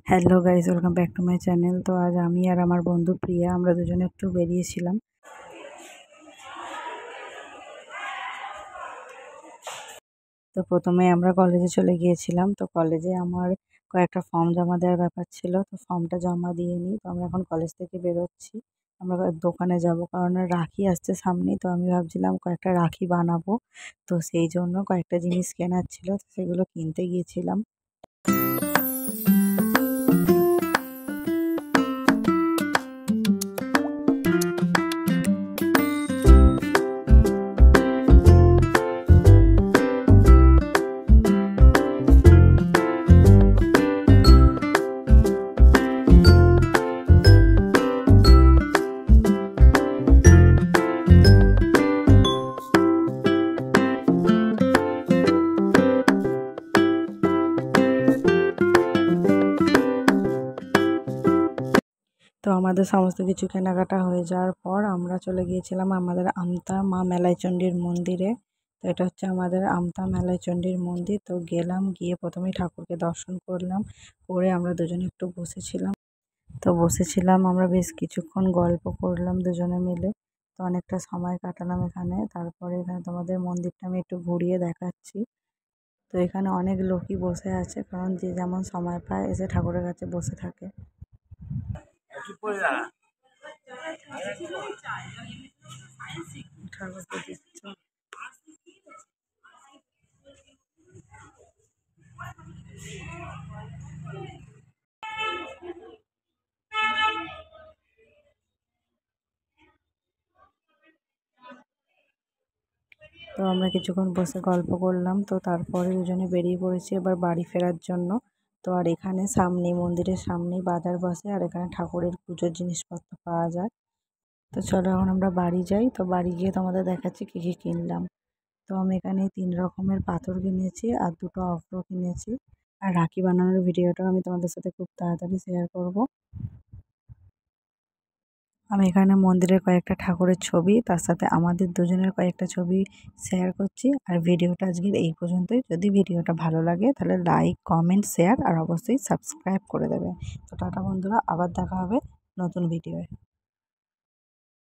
Hello guys, welcome back to my channel. তো আজ আমি আর আমার বন্ধু প্রিয়া আমরা দুজনে একটু বেরিয়েছিলাম। তো প্রথমে আমরা কলেজে চলে গিয়েছিলাম। তো কলেজে আমার কয়েকটা ফর্ম জমা দেওয়ার ব্যাপার ছিল, তো ফর্মটা জমা দিয়ে নিই। তো আমরা এখন কলেজ থেকে বেরোচ্ছি, আমরা দোকানে যাব, কারণ রাখি আসছে সামনেই। তো আমি ভাবছিলাম কয়েকটা রাখি বানাবো, তো সেই জন্য কয়েকটা জিনিস কেনার ছিল, তো সেগুলো কিনতে গিয়েছিলাম। তো আমাদের সমস্ত কিছু কেনাকাটা হয়ে যাওয়ার পর আমরা চলে গিয়েছিলাম আমাদের আমতা মা মেলাইচণ্ডীর মন্দিরে। তো এটা হচ্ছে আমাদের আমতা মেলাইচণ্ডীর মন্দির। তো গেলাম, গিয়ে প্রথমেই ঠাকুরকে দর্শন করলাম, করে আমরা দুজনে একটু বসেছিলাম আমরা বেশ কিছুক্ষণ গল্প করলাম দুজনে মিলে। তো অনেকটা সময় কাটালাম এখানে। তারপরে এখানে তোমাদের মন্দিরটা আমি একটু ঘুরিয়ে দেখাচ্ছি। তো এখানে অনেক লোকই বসে আছে, কারণ যে যেমন সময় পায় এসে ঠাকুরের কাছে বসে থাকে। ঠাকুরকে দিচ্ছ। তো আমরা কিছুক্ষণ বসে গল্প করলাম, তো তারপরে দুজনে বেরিয়ে পড়েছি এবার বাড়ি ফেরার জন্য। তো আর এখানে সামনেই, মন্দিরের সামনেই বাজার বসে, আর এখানে ঠাকুরের পুজোর জিনিসপত্র পাওয়া যায়। তো চলো এখন আমরা বাড়ি যাই। তো বাড়ি গিয়ে তোমাদের দেখাচ্ছি কী কী কিনলাম। তো আমি এখানে 3 রকমের পাথর কিনেছি আর 2টো অভ্র কিনেছি। আর রাখি বানানোর ভিডিওটাও আমি তোমাদের সাথে খুব তাড়াতাড়ি শেয়ার করব। আমি এখানে মন্দিরের কয়েকটা ঠাকুরের ছবি, তার সাথে আমাদের দুজনের কয়েকটা ছবি শেয়ার করছি। আর ভিডিওটা আজকের এই পর্যন্তই। যদি ভিডিওটা ভালো লাগে তাহলে লাইক, কমেন্ট, শেয়ার আর অবশ্যই সাবস্ক্রাইব করে দেবে। তো টাটা বন্ধুরা, আবার দেখা হবে নতুন ভিডিওয়ে।